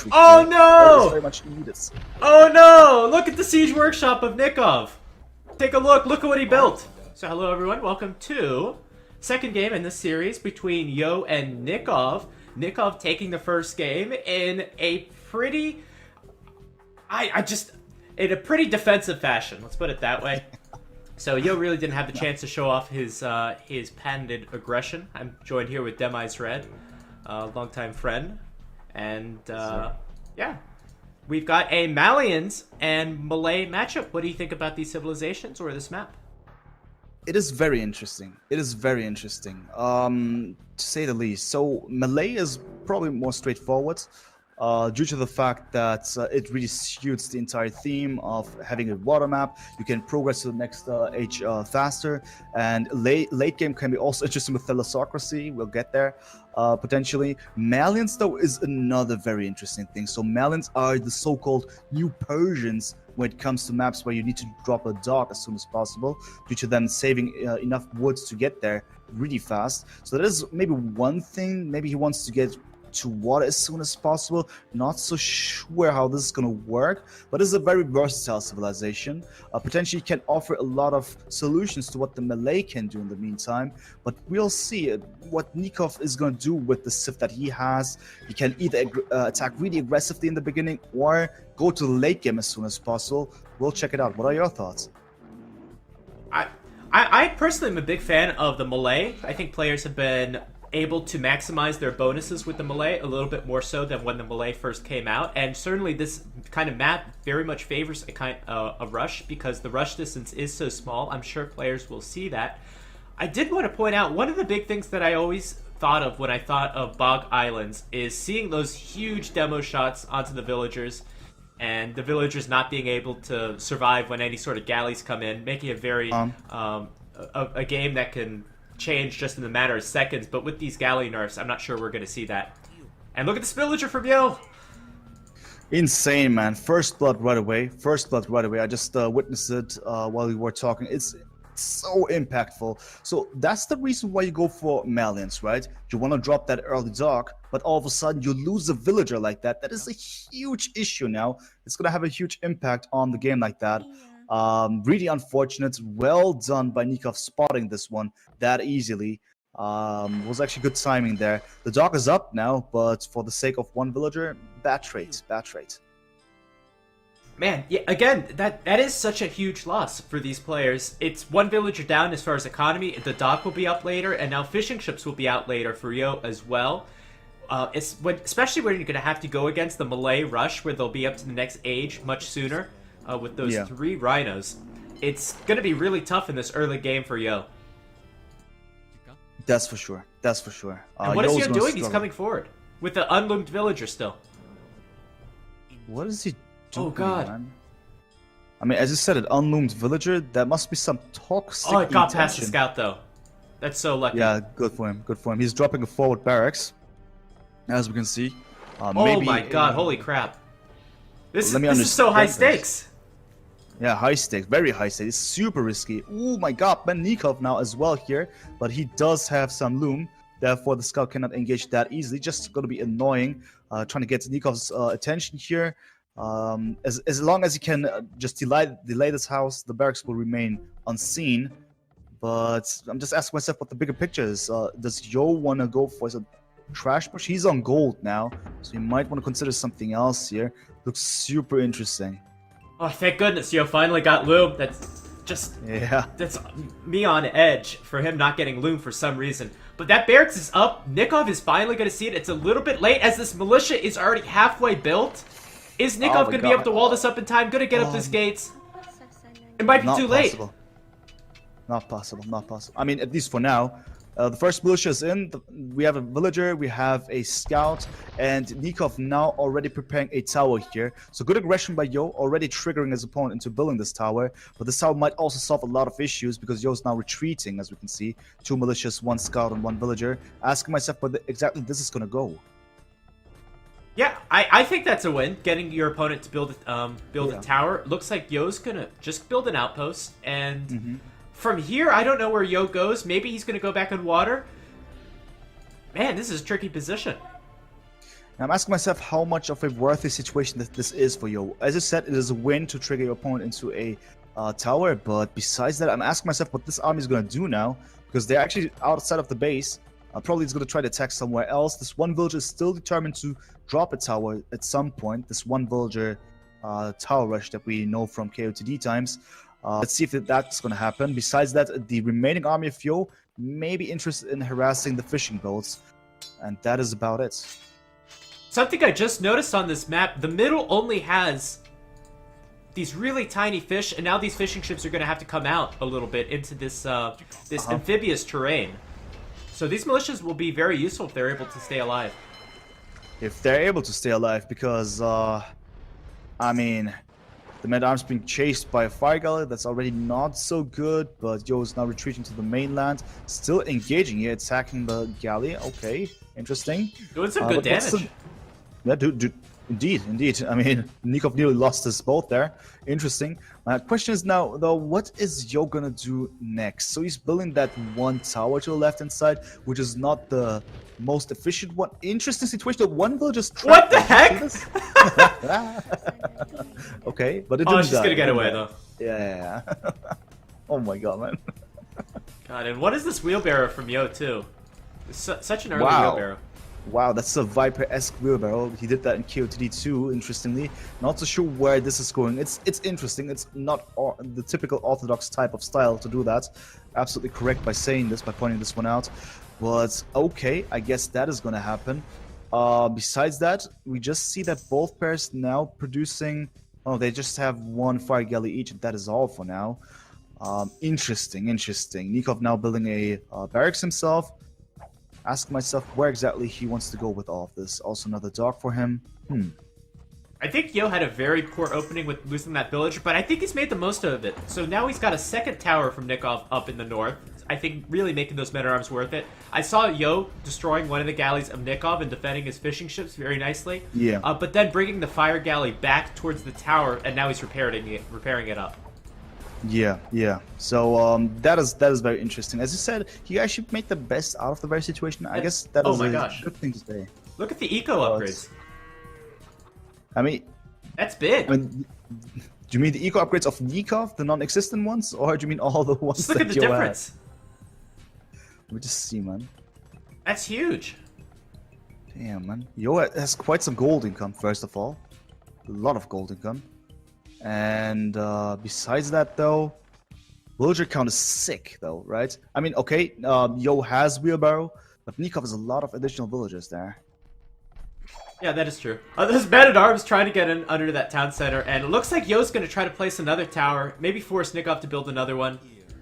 infantry Oh here. That is no! very much needed. Oh no! Look at the siege workshop of Nikov. Take a look. Look at what he built. So hello everyone. Welcome to second game in this series between Yo and Nikov. Nikov taking the first game in a pretty, in a pretty defensive fashion. Let's put it that way. So Yo really didn't have the chance to show off his patented aggression. I'm joined here with Demise Red, longtime friend, and yeah, we've got a Malians and Malay matchup. What do you think about these civilizations or this map? It is very interesting. It is very interesting, to say the least. So Malay is probably more straightforward, due to the fact that it really suits the entire theme of having a water map. You can progress to the next age faster, and late game can be also interesting with thalassocracy. We'll get there potentially. Malians, though, is another very interesting thing. So Malians are the so-called new Persians when it comes to maps where you need to drop a dock as soon as possible, due to them saving enough woods to get there really fast. So that is maybe one thing. Maybe he wants to get to water as soon as possible. Not so sure how this is going to work, but it's a very versatile civilization. Potentially can offer a lot of solutions to what the Malay can do in the meantime, but we'll see what Nikov is going to do with the Civ that he has. He can either attack really aggressively in the beginning or go to the late game as soon as possible. We'll check it out. What are your thoughts? I personally am a big fan of the Malay. I think players have been able to maximize their bonuses with the Malay a little bit more so than when the Malay first came out, and certainly this kind of map very much favors a rush because the rush distance is so small. I'm sure players will see that. I did want to point out one of the big things that I always thought of when I thought of Bog Islands is seeing those huge demo shots onto the villagers and the villagers not being able to survive when any sort of galleys come in, making it very a game that can change just in a matter of seconds. But with these galley nerfs, I'm not sure we're going to see that. And look at this villager from Yo! Insane, man. First blood right away. First blood right away. I just witnessed it while we were talking. It's so impactful. So that's the reason why you go for Malians, right? You want to drop that early dock, but all of a sudden you lose a villager like that. That is a huge issue now. It's going to have a huge impact on the game like that. Really unfortunate. Well done by Nikov spotting this one that easily. Was actually good timing there. The dock is up now, but for the sake of one villager, bad trade. Bad trade. Man, yeah, again, that is such a huge loss for these players. It's one villager down as far as economy. The dock will be up later, and now fishing ships will be out later for Yo as well. Especially when you're going to have to go against the Malay rush, where they'll be up to the next age much sooner. With those 3 rhinos, it's going to be really tough in this early game for Yo. That's for sure. That's for sure. And what is Yo doing? He's coming forward with the unloomed villager still. What is he doing? Oh god! Man? I mean, as you said, an unloomed villager. That must be some toxic. Oh, it got past the scout though. That's so lucky. Yeah, good for him. Good for him. He's dropping a forward barracks, as we can see. Oh maybe, my god! Holy crap! This let me is so high stakes. Yeah, high stakes, very high stakes. It's super risky. Oh my god, Ben Nikov now as well here, but he does have some loom. Therefore, the scout cannot engage that easily. Just going to be annoying, trying to get Nikov's attention here. As long as he can just delay this house, the barracks will remain unseen. But I'm just asking myself what the bigger picture is. Does Yo want to go for a trash push? He's on gold now, so you might want to consider something else here. Looks super interesting. Oh, thank goodness Yo finally got loom. That's just... Yeah. That's me on edge for him not getting loom for some reason. But that barracks is up. Nikov is finally going to see it. It's a little bit late as this militia is already halfway built. Is Nikov going to be able to wall this up in time? Going to get up these gates? It might be too late. Not possible. Not possible. I mean, at least for now. The first militia is in. We have a villager, we have a scout, and Nikov now already preparing a tower here. So good aggression by Yo, already triggering his opponent into building this tower. But this tower might also solve a lot of issues because Yo is now retreating, as we can see. 2 militias, 1 scout, and 1 villager. Asking myself where exactly this is going to go. Yeah, I think that's a win. Getting your opponent to build a tower. Looks like Yo's going to just build an outpost and... From here, I don't know where Yo goes. Maybe he's going to go back on water. Man, this is a tricky position. I'm asking myself how much of a worthy situation that this is for Yo. As I said, it is a win to trigger your opponent into a tower, but besides that, I'm asking myself what this army is going to do now, because they're actually outside of the base. Probably it's going to try to attack somewhere else. This one villager is still determined to drop a tower at some point. This one villager tower rush that we know from KOTD times. Let's see if that's going to happen. Besides that, the remaining army of Yo may be interested in harassing the fishing boats, and that is about it. Something I just noticed on this map, the middle only has these really tiny fish, and now these fishing ships are going to have to come out a little bit into this amphibious terrain. So these militias will be very useful if they're able to stay alive. If they're able to stay alive, because, I mean, the men-at-arms being chased by a fire galley, that's already not so good, but Yo is now retreating to the mainland, still engaging here, attacking the galley. Okay, interesting. Doing some good damage. Yeah, dude, indeed. I mean, Nikov nearly lost his boat there. Interesting. My question is now, though, what is Yo gonna do next? So he's building that one tower to the left-hand side, which is not the most efficient one. Interesting situation. The one will just trap. What the heck? Okay, but it didn't. Oh, she's gonna get away though. Yeah. Oh my god, man. God, and what is this wheelbarrow from Yo too? Such an early Wow. wheelbarrow. Wow, that's a Viper-esque wheelbarrow. He did that in KOTD 2, interestingly. Not so sure where this is going. It's interesting. It's not the typical orthodox type of style to do that. Absolutely correct by saying this, by pointing this one out. But okay, I guess that is going to happen. Besides that, we just see that both pairs now producing... Oh, they just have one fire galley each, and that is all for now. Interesting. Nikov now building a barracks himself. Ask myself where exactly he wants to go with all of this. Also another dock for him. I think Yo had a very poor opening with losing that villager, but I think he's made the most of it. So now he's got a second tower from Nikov up in the north. I think really making those men-at-arms worth it. I saw Yo destroying one of the galleys of Nikov and defending his fishing ships very nicely. Yeah. But then bringing the fire galley back towards the tower, and now he's repairing it up. Yeah. So that is very interesting. As you said, he actually made the best out of the very situation. I guess that is a good thing to say. Look at the eco upgrades. I mean, that's big. I mean, do you mean the eco upgrades of Nikov, the non-existent ones, or do you mean all the ones just look that at the difference. Let me just see, man. That's huge. Damn, man. Yo has quite some gold income, first of all. A lot of gold income. And besides that, though, villager count is sick, though, right? I mean, okay, Yo has wheelbarrow, but Nikov has a lot of additional villagers there. Yeah, that is true. There's men-at-arms trying to get in under that town center, and it looks like Yo's going to try to place another tower, maybe force Nikov to build another one,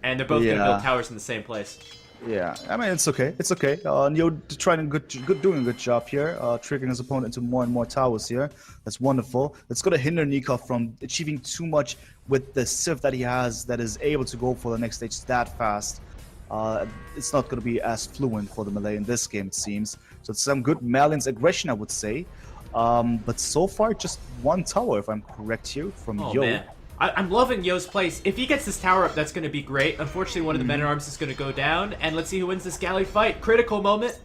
and they're both going to build towers in the same place. Yeah, I mean, it's okay. It's okay. Yo doing a good job here, triggering his opponent into more and more towers here. That's wonderful. It's going to hinder Nikov from achieving too much with the Civ that he has that is able to go for the next stage that fast. It's not going to be as fluent for the Malay in this game, it seems. So it's some good Malian's aggression, I would say. But so far, just one tower, if I'm correct here, from Yo. Man. I'm loving Yo's place. If he gets this tower up, that's going to be great. Unfortunately, one of the men-at-arms is going to go down. And let's see who wins this galley fight. Critical moment.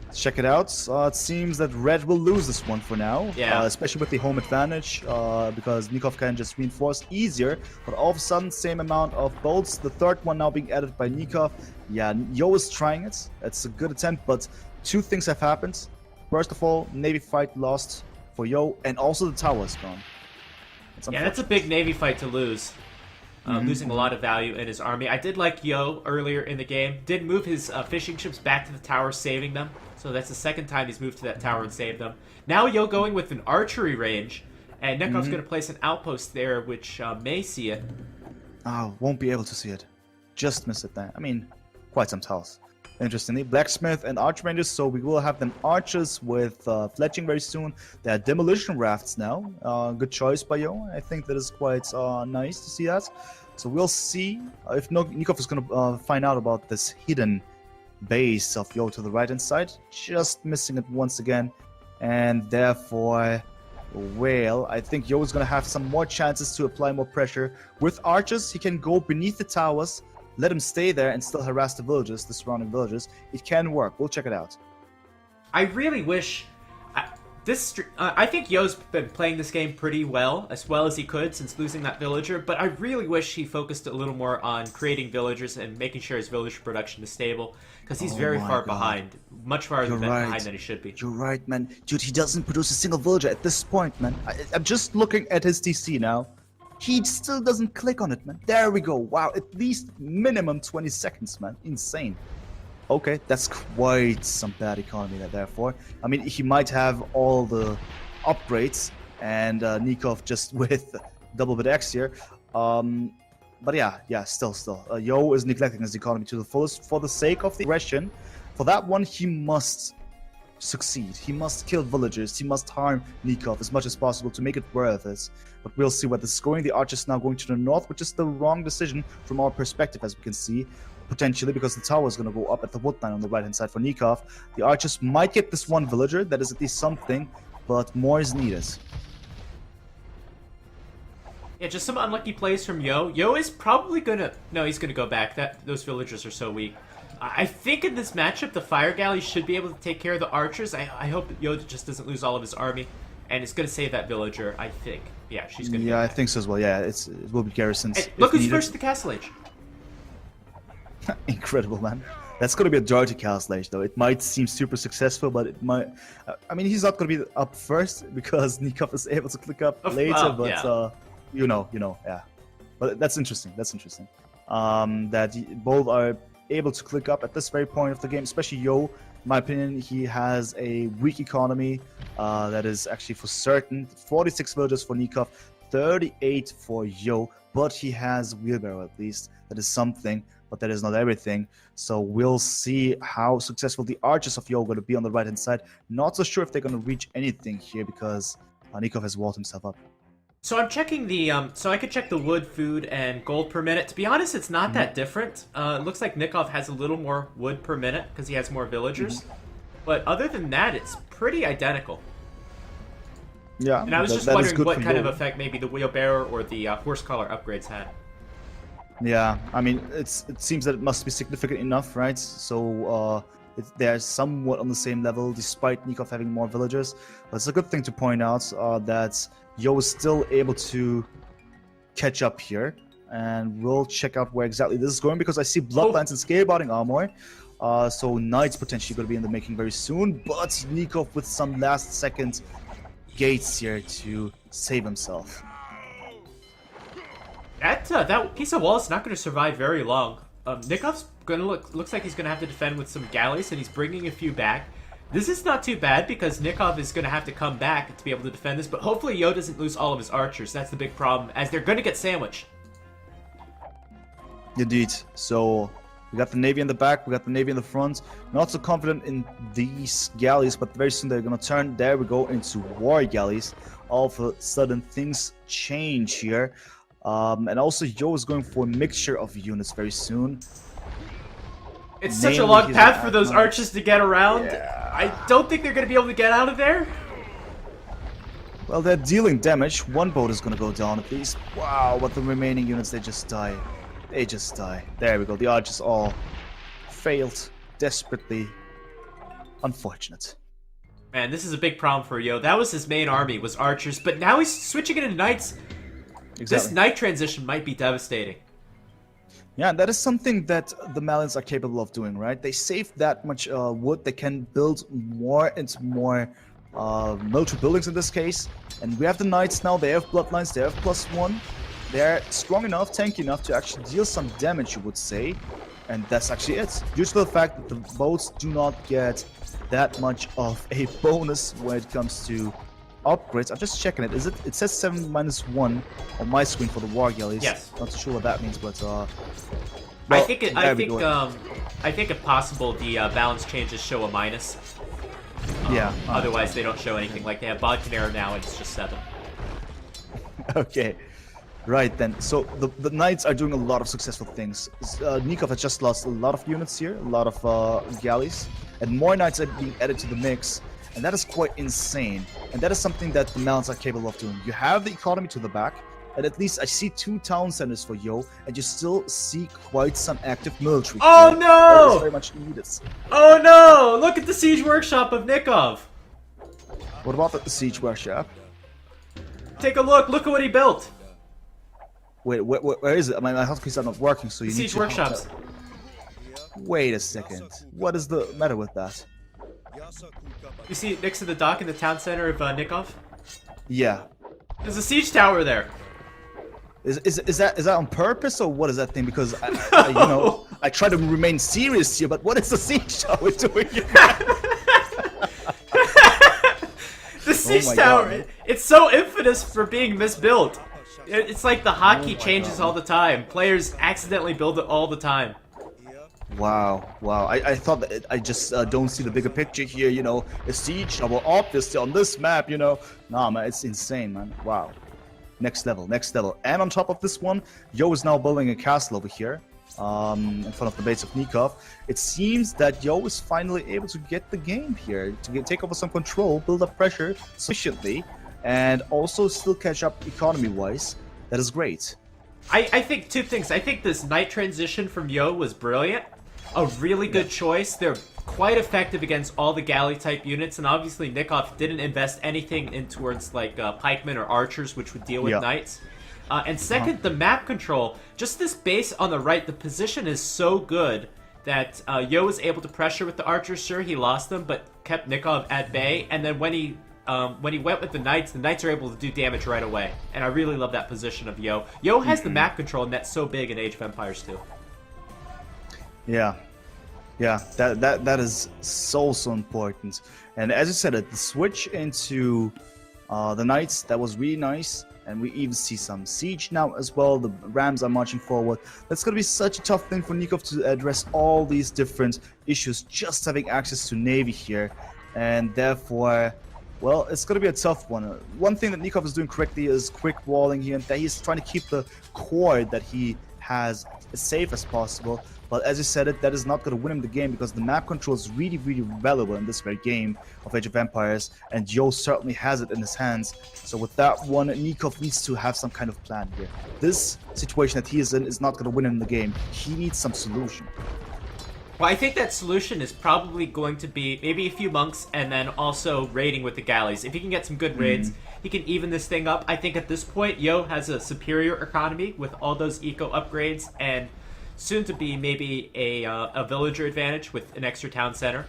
Let's check it out. It seems that Red will lose this one for now. Yeah. Especially with the home advantage, because Nikov can just reinforce easier. But all of a sudden, same amount of bolts. The third one now being added by Nikov. Yeah, Yo is trying it. It's a good attempt, but two things have happened. First of all, Navy fight lost for Yo, and also the tower is gone. Yeah, that's a big Navy fight to lose. Losing a lot of value in his army. I did like Yo earlier in the game. Did move his fishing ships back to the tower, saving them. So that's the second time he's moved to that tower and saved them. Now Yo going with an archery range. And Nekov's going to place an outpost there, which may see it. Oh, won't be able to see it. Just missed it there. I mean, quite some towers. Interestingly, blacksmith and archer rangers, so we will have them archers with fletching very soon. They are demolition rafts now. Good choice by Yo. I think that is quite nice to see that. So we'll see if Nikov is going to find out about this hidden base of Yo to the right hand side. Just missing it once again. And therefore, well, I think Yo is going to have some more chances to apply more pressure. With archers, he can go beneath the towers, let him stay there and still harass the surrounding villages. It can work. We'll check it out. I really wish... I think Yo's been playing this game pretty well as he could since losing that villager, but I really wish he focused a little more on creating villagers and making sure his villager production is stable, because he's very far behind, much farther behind than he should be. You're right, man. Dude, he doesn't produce a single villager at this point, man. I'm just looking at his TC now. He still doesn't click on it, man. There we go. Wow, at least minimum 20 seconds, man. Insane. Okay, that's quite some bad economy there, therefore. I mean, he might have all the upgrades and Nikov just with double bit X here. But yeah, still. Yo is neglecting his economy to the fullest for the sake of the aggression. For that one, he must succeed. He must kill villagers. He must harm Nikov as much as possible to make it worth it. But we'll see where this is going. The archer's now going to the north, which is the wrong decision from our perspective, as we can see. Potentially, because the tower is going to go up at the wood line on the right-hand side for Nikov. The archers might get this one villager. That is at least something, but more is needed. Yeah, just some unlucky plays from Yo. Yo is probably gonna... No, he's gonna go back. Those villagers are so weak. I think in this matchup, the Fire Galley should be able to take care of the archers. I hope Yo just doesn't lose all of his army. And it's gonna save that villager, I think. Yeah, she's gonna I think so as well. Yeah, it will be garrisons. And look who's first to the Castle Age. Incredible, man. That's going to be a dirty Castle Age, though. It might seem super successful, but it might... I mean, he's not going to be up first because Nikov is able to click up later, but yeah. You know, yeah. But that's interesting. That both are able to click up at this very point of the game, especially Yo. In my opinion, he has a weak economy. That is actually for certain. 46 villagers for Nikov, 38 for Yo, but he has wheelbarrow at least. That is something. But that is not everything. So we'll see how successful the archers of Yo are going to be on the right-hand side. Not so sure if they're going to reach anything here because Nikov has walled himself up. So I'm checking the, so I could check the wood, food, and gold per minute. To be honest, it's not that different. It looks like Nikov has a little more wood per minute because he has more villagers. But other than that, it's pretty identical. Yeah. And I was just wondering what kind of effect maybe the wheelbarrow or the horse collar upgrades had. Yeah, I mean, it seems that it must be significant enough, right? So they're somewhat on the same level, despite Nikov having more villagers. But it's a good thing to point out that Yo is still able to catch up here. And we'll check out where exactly this is going, because I see bloodlines and scalebounding armor. So Knight's potentially going to be in the making very soon. But Nikov with some last-second gates here to save himself. That piece of wall is not going to survive very long. Nikov's going to looks like he's going to have to defend with some galleys, and he's bringing a few back. This is not too bad because Nikov is going to have to come back to be able to defend this, but hopefully Yo doesn't lose all of his archers. That's the big problem, as they're going to get sandwiched. Indeed. So we got the navy in the back, we got the navy in the front. Not so confident in these galleys, but very soon they're going to turn. There we go into war galleys. All of a sudden things change here. And also Yo is going for a mixture of units very soon. It's such a long path for those archers to get around. Yeah. I don't think they're going to be able to get out of there. Well, they're dealing damage. One boat is going to go down at least. Wow, but the remaining units, they just die. They just die. There we go. The archers all failed desperately. Unfortunate. Man, this is a big problem for Yo. That was his main army, was archers, but now he's switching into knights. Exactly. This knight transition might be devastating. Yeah, that is something that the Malians are capable of doing, right? They save that much wood. They can build more and more military buildings in this case. And we have the knights now. They have bloodlines. They have +1. They're strong enough, tanky enough to actually deal some damage, you would say. And that's actually it. Due to the fact that the boats do not get that much of a bonus when it comes to upgrades. I'm just checking it. Is it? It says 7-1 on my screen for the war galleys. Yes. Not sure what that means, but well, I think if possible, the balance changes show a minus. Yeah. Otherwise, they don't show anything. Like they have Bodkinero now, and it's just 7. Okay. Right then. So the knights are doing a lot of successful things. Nikov has just lost a lot of units here, a lot of galleys, and more knights are being added to the mix. And that is quite insane. And that is something that the Malians are capable of doing. You have the economy to the back, and at least I see 2 town centers for Yo, and you still see quite some active military. Oh here. no! That is very much needed. Oh no! Look at the siege workshop of Nikov. What about the siege workshop? Take a look. Look at what he built. Wait, where is it? My hotkeys are not working, so you need Siege to... workshops. Wait a second. What is the matter with that? You see it next to the dock in the town center of Nikov? Yeah. There's a siege tower there. Is that on purpose, or what is that thing? Because I you know, I try to remain serious here, but what is the siege tower doing here? The siege my tower, God. it's so infamous for being misbuilt. It's like the hockey changes all the time. Players accidentally build it all the time. Wow. I thought that I just don't see the bigger picture here, you know. A siege tower, obviously, on this map, you know. Nah, man, it's insane, man. Wow. Next level. And on top of this one, Yo is now building a castle over here, in front of the base of Nikov. It seems that Yo is finally able to get the game here, to take over some control, build up pressure sufficiently, and also still catch up economy-wise. That is great. I think 2 things. I think this knight transition from Yo was brilliant. A really good choice. They're quite effective against all the galley type units, and obviously Nikov didn't invest anything in towards like pikemen or archers, which would deal with knights. And second, the map control. Just this base on the right, the position is so good that Yo was able to pressure with the archers. Sure, he lost them, but kept Nikov at bay. And then when he went with the knights are able to do damage right away. And I really love that position of Yo. Yo has the map control, and that's so big in Age of Empires 2. Yeah, that is so important. And as you said, the switch into the knights, that was really nice. And we even see some siege now as well. The Rams are marching forward. That's going to be such a tough thing for Nikov to address all these different issues, just having access to Navy here. And therefore, well, it's going to be a tough one. One thing that Nikov is doing correctly is quick walling here, and that he's trying to keep the core that he has as safe as possible. But as you said it, that is not going to win him the game, because the map control is really, really valuable in this very game of Age of Empires, and Yo certainly has it in his hands. So with that one, Nikov needs to have some kind of plan here. This situation that he is in is not going to win him the game. He needs some solution. Well, I think that solution is probably going to be maybe a few monks and then also raiding with the galleys. If he can get some good raids, he can even this thing up. I think at this point, Yo has a superior economy with all those eco upgrades and soon to be maybe a villager advantage with an extra town center.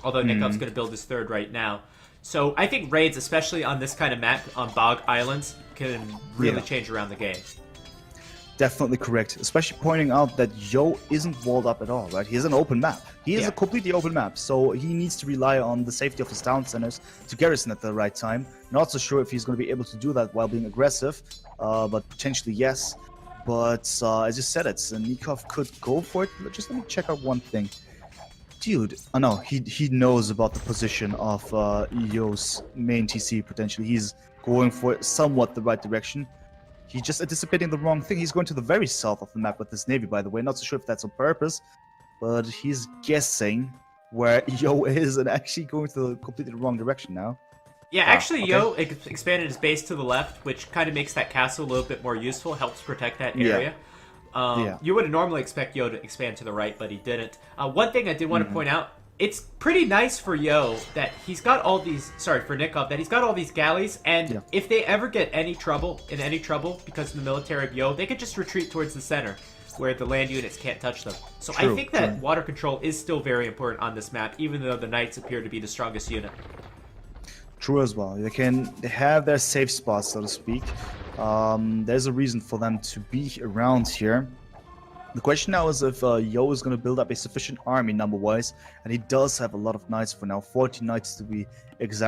Although Nikov's going to build his 3rd right now. So I think raids, especially on this kind of map, on bog islands, can really change around the game. Definitely correct, especially pointing out that Yo isn't walled up at all, right? He has an open map. He is a completely open map, so he needs to rely on the safety of his town centers to garrison at the right time. Not so sure if he's going to be able to do that while being aggressive, but potentially yes. But as you said, Nikov could go for it. Just let me check out one thing. Dude, oh no, he knows about the position of Yo's main TC potentially. He's going for somewhat the right direction. He's just anticipating the wrong thing. He's going to the very south of the map with this navy, by the way. Not so sure if that's on purpose, but he's guessing where Yo is and actually going to completely the wrong direction now. Yeah, actually, Yo expanded his base to the left, which kind of makes that castle a little bit more useful, helps protect that area. You would normally expect Yo to expand to the right, but he didn't. One thing I did want to point out, it's pretty nice for Yo that he's got all these, for Nikov, that he's got all these galleys, and if they ever get any trouble, because of the military of Yo, they could just retreat towards the center, where the land units can't touch them. So I think that water control is still very important on this map, even though the Knights appear to be the strongest unit. True as well. They have their safe spots, so to speak. There's a reason for them to be around here. The question now is if Yo is going to build up a sufficient army number-wise, and he does have a lot of knights for now, 40 knights to be exact.